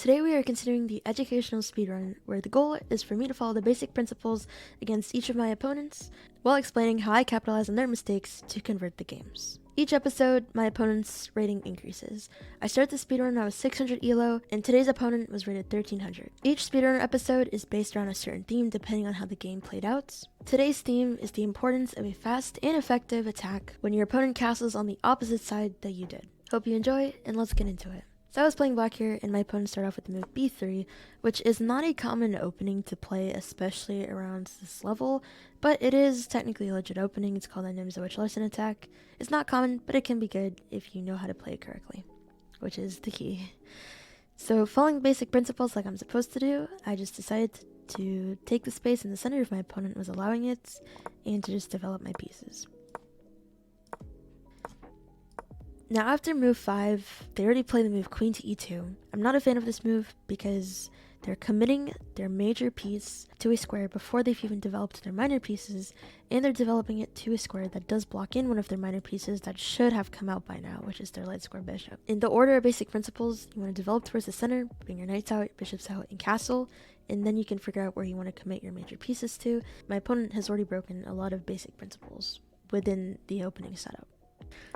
Today we are considering the educational speedrun, where the goal is for me to follow the basic principles against each of my opponents, while explaining how I capitalize on their mistakes to convert the games. Each episode, my opponent's rating increases. I start the speedrun when I was 600 ELO, and today's opponent was rated 1300. Each speedrunner episode is based around a certain theme depending on how the game played out. Today's theme is the importance of a fast and effective attack when your opponent castles on the opposite side that you did. Hope you enjoy, and let's get into it. So I was playing black here, and my opponent started off with the move b3, which is not a common opening to play, especially around this level, but it is technically a legit opening. It's called a Nimzo Witch Larson attack. It's not common, but it can be good if you know how to play it correctly, which is the key. So following basic principles like I'm supposed to do, I just decided to take the space in the center if my opponent was allowing it, and to just develop my pieces. Now after move 5, they already play the move queen to e2. I'm not a fan of this move because they're committing their major piece to a square before they've even developed their minor pieces, and they're developing it to a square that does block in one of their minor pieces that should have come out by now, which is their light square bishop. In the order of basic principles, you want to develop towards the center, bring your knights out, your bishops out, and castle, and then you can figure out where you want to commit your major pieces to. My opponent has already broken a lot of basic principles within the opening setup.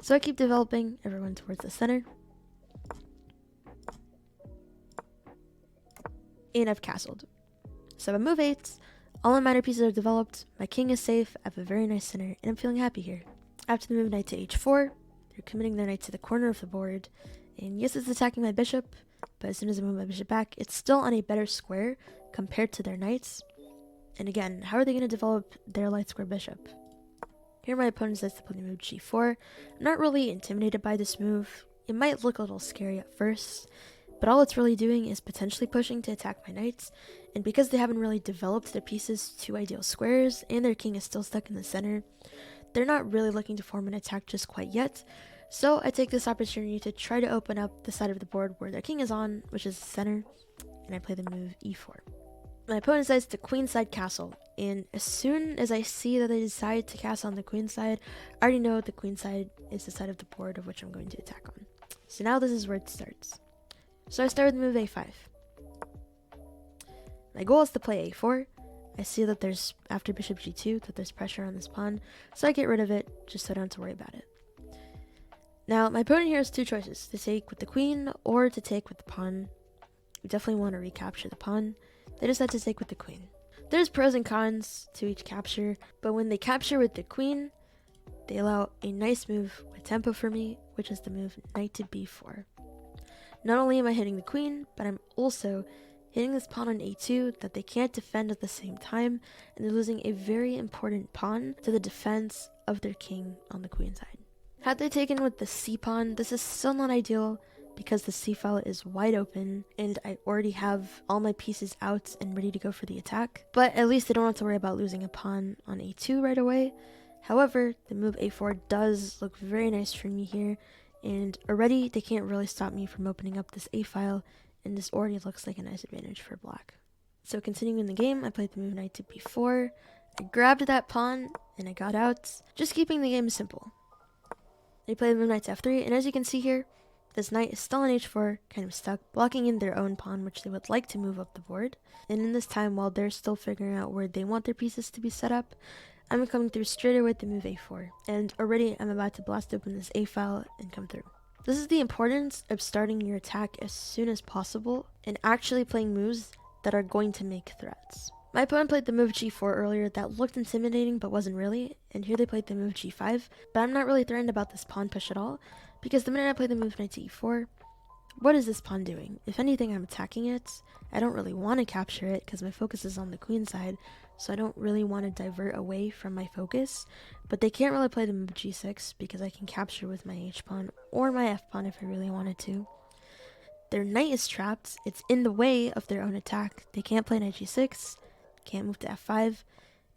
So I keep developing everyone towards the center. And I've castled. So at move 8, all my minor pieces are developed, my king is safe, I have a very nice center, and I'm feeling happy here. After the move knight to h4, they're committing their knight to the corner of the board, and yes, it's attacking my bishop, but as soon as I move my bishop back, it's still on a better square compared to their knights. And again, how are they going to develop their light square bishop? Here my opponent says to play the move g4. I'm not really intimidated by this move. It might look a little scary at first, but all it's really doing is potentially pushing to attack my knights, and because they haven't really developed their pieces to ideal squares, and their king is still stuck in the center, they're not really looking to form an attack just quite yet. So I take this opportunity to try to open up the side of the board where their king is on, which is the center, and I play the move e4. My opponent decides to queenside castle, and as soon as I see that they decide to castle on the queen side, I already know the queen side is the side of the board of which I'm going to attack on. So now this is where it starts. So I start with the move a5. My goal is to play a4. I see that there's, after bishop g2, that there's pressure on this pawn, so I get rid of it just so I don't have to worry about it. Now my opponent here has two choices, to take with the queen or to take with the pawn. We definitely want to recapture the pawn. They decide to take with the queen. There's pros and cons to each capture, but when they capture with the queen, they allow a nice move with tempo for me, which is the move knight to b4. Not only am I hitting the queen, but I'm also hitting this pawn on a2 that they can't defend at the same time, and they're losing a very important pawn to the defense of their king on the queen side. Had they taken with the c pawn, this is still not ideal, because the c file is wide open and I already have all my pieces out and ready to go for the attack. But at least they don't have to worry about losing a pawn on a2 right away. However, the move a4 does look very nice for me here, and already they can't really stop me from opening up this a file, and this already looks like a nice advantage for black. So continuing the game, I played the move knight to b4. I grabbed that pawn and I got out, just keeping the game simple. They played the move knight to f3, and as you can see here, this knight is still on h4, kind of stuck, blocking in their own pawn, which they would like to move up the board. And in this time, while they're still figuring out where they want their pieces to be set up, I'm coming through straight away with the move a4. And already I'm about to blast open this a file and come through. This is the importance of starting your attack as soon as possible and actually playing moves that are going to make threats. My opponent played the move g4 earlier that looked intimidating but wasn't really, and here they played the move g5, but I'm not really threatened about this pawn push at all, because the minute I play the move knight to e4, what is this pawn doing? If anything, I'm attacking it. I don't really want to capture it because my focus is on the queen side, so I don't really want to divert away from my focus, but they can't really play the move g6 because I can capture with my h-pawn or my f-pawn if I really wanted to. Their knight is trapped, it's in the way of their own attack. They can't play knight g6, can't move to f5, and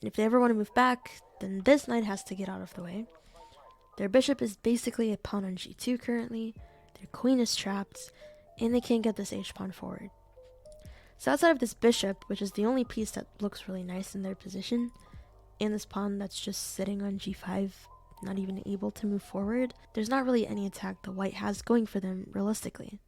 if they ever want to move back, then this knight has to get out of the way. Their bishop is basically a pawn on g2 currently, their queen is trapped, and they can't get this h-pawn forward. So outside of this bishop, which is the only piece that looks really nice in their position, and this pawn that's just sitting on g5, not even able to move forward, there's not really any attack the white has going for them realistically.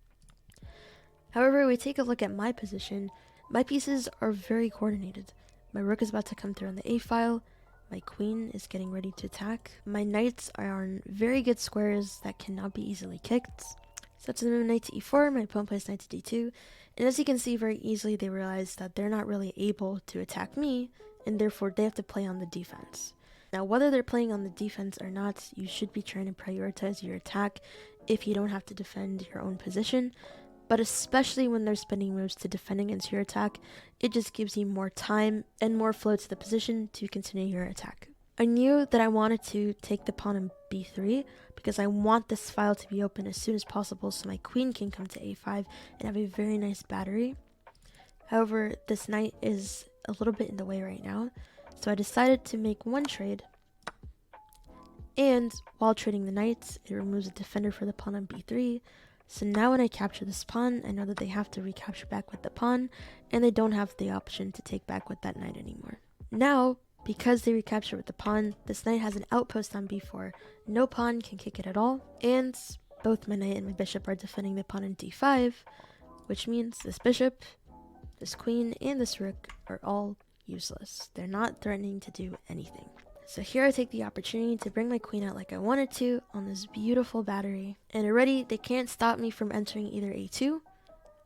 However, we take a look at my position. My pieces are very coordinated. My rook is about to come through on the a file. My queen is getting ready to attack. My knights are on very good squares that cannot be easily kicked. So to the move knight to e4, my opponent plays knight to d2. And as you can see, very easily they realize that they're not really able to attack me, and therefore they have to play on the defense. Now, whether they're playing on the defense or not, you should be trying to prioritize your attack if you don't have to defend your own position. But especially when they're spending moves to defend against your attack, it just gives you more time and more flow to the position to continue your attack. I knew that I wanted to take the pawn on b3 because I want this file to be open as soon as possible so my queen can come to a5 and have a very nice battery. However, this knight is a little bit in the way right now, so I decided to make one trade. And while trading the knights, it removes a defender for the pawn on b3. So now when I capture this pawn, I know that they have to recapture back with the pawn, and they don't have the option to take back with that knight anymore. Now, because they recapture with the pawn, this knight has an outpost on b4. No pawn can kick it at all, and both my knight and my bishop are defending the pawn on d5, which means this bishop, this queen, and this rook are all useless. They're not threatening to do anything. So here I take the opportunity to bring my queen out like I wanted to on this beautiful battery. And already they can't stop me from entering either a2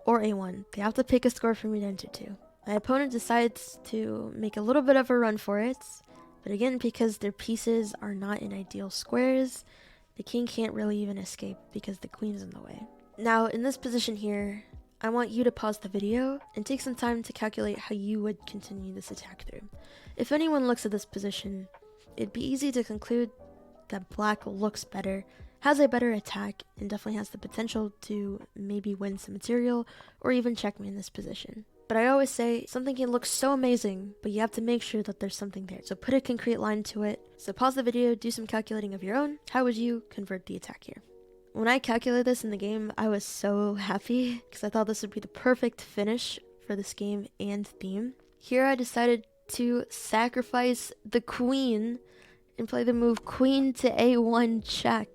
or a1. They have to pick a score for me to enter to. My opponent decides to make a little bit of a run for it. But again, because their pieces are not in ideal squares, the king can't really even escape because the queen's in the way. Now in this position here, I want you to pause the video and take some time to calculate how you would continue this attack through. If anyone looks at this position, it'd be easy to conclude that black looks better, has a better attack, and definitely has the potential to maybe win some material or even check me in this position. But I always say something can look so amazing, but you have to make sure that there's something there. So put a concrete line to it. So pause the video, do some calculating of your own. How would you convert the attack here? When I calculated this in the game, I was so happy because I thought this would be the perfect finish for this game and theme. Here I decided to sacrifice the queen and play the move queen to a1 check.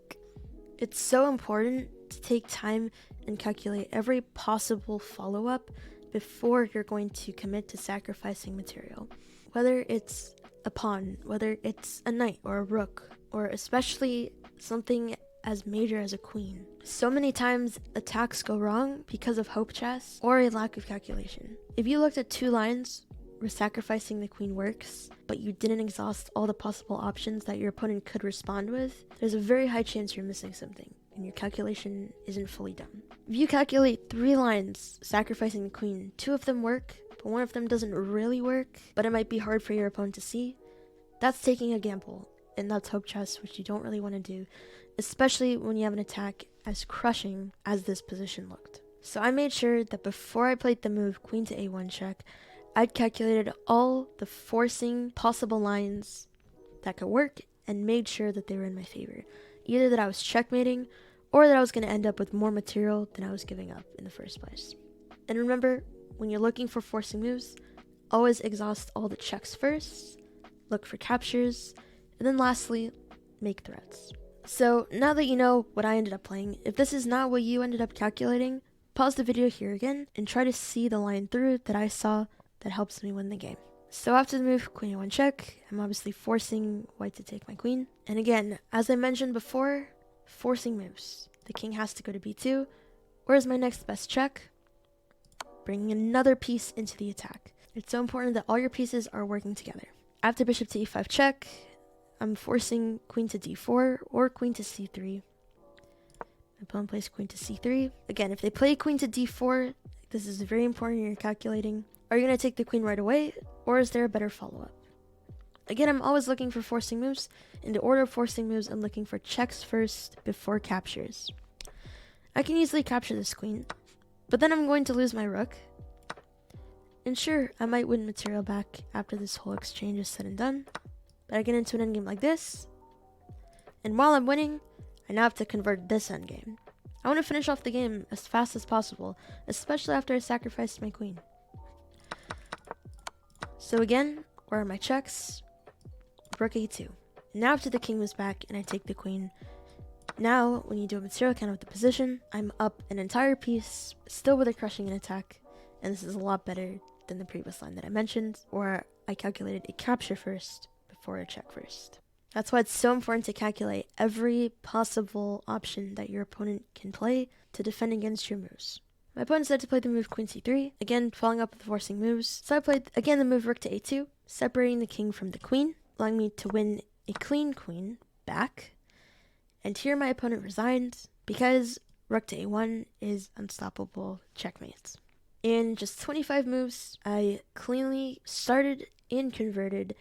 It's so important to take time and calculate every possible follow-up before you're going to commit to sacrificing material. Whether it's a pawn, whether it's a knight or a rook, or especially something as major as a queen. So many times attacks go wrong because of hope chess or a lack of calculation. If you looked at two lines where sacrificing the queen works, but you didn't exhaust all the possible options that your opponent could respond with, there's a very high chance you're missing something and your calculation isn't fully done. If you calculate 3 lines sacrificing the queen, 2 of them work, but 1 of them doesn't really work, but it might be hard for your opponent to see, that's taking a gamble, and that's hope chess, which you don't really want to do, especially when you have an attack as crushing as this position looked. So I made sure that before I played the move queen to a1 check, I'd calculated all the forcing possible lines that could work and made sure that they were in my favor. Either that I was checkmating or that I was going to end up with more material than I was giving up in the first place. And remember, when you're looking for forcing moves, always exhaust all the checks first, look for captures, and then lastly, make threats. So now that you know what I ended up playing, if this is not what you ended up calculating, pause the video here again and try to see the line through that I saw that helps me win the game. So after the move queen a1 check, I'm obviously forcing white to take my queen. And again, as I mentioned before, forcing moves. The king has to go to b2. Where's my next best check? Bringing another piece into the attack. It's so important that all your pieces are working together. After bishop to e5 check, I'm forcing queen to d4 or queen to c3. My opponent plays queen to c3. Again, if they play queen to d4, this is very important when you're calculating. Are you going to take the queen right away, or is there a better follow-up? Again, I'm always looking for forcing moves. In the order of forcing moves, I'm looking for checks first before captures. I can easily capture this queen, but then I'm going to lose my rook. And sure, I might win material back after this whole exchange is said and done, but I get into an endgame like this, and while I'm winning, I now have to convert this endgame. I want to finish off the game as fast as possible, especially after I sacrificed my queen. So again, where are my checks? Rook a2. Now after the king moves back and I take the queen, Now, when you do a material count of the position, I'm up an entire piece, still with a crushing and attack, and this is a lot better than the previous line that I mentioned, where I calculated a capture first before a check first. That's why it's so important to calculate every possible option that your opponent can play to defend against your moves. My opponent decided to play the move Queen c3, again following up with forcing moves, so I played again the move Rook to a2, separating the king from the queen, allowing me to win a clean queen back. And here my opponent resigned because Rook to a1 is unstoppable checkmate. In just 25 moves, I cleanly started and converted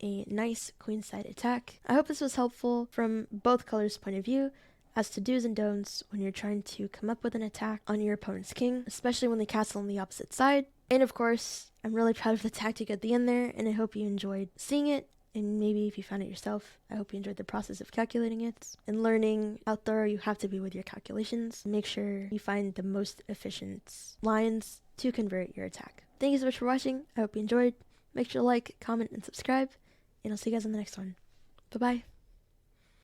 a nice queenside attack. I hope this was helpful from both colors' point of view as to do's and don'ts when you're trying to come up with an attack on your opponent's king, especially when they castle on the opposite side. And of course, I'm really proud of the tactic at the end there, and I hope you enjoyed seeing it. And maybe if you found it yourself, I hope you enjoyed the process of calculating it and learning how thorough you have to be with your calculations. Make sure you find the most efficient lines to convert your attack. Thank you so much for watching. I hope you enjoyed. Make sure to like, comment, and subscribe. And I'll see you guys in the next one. Bye-bye.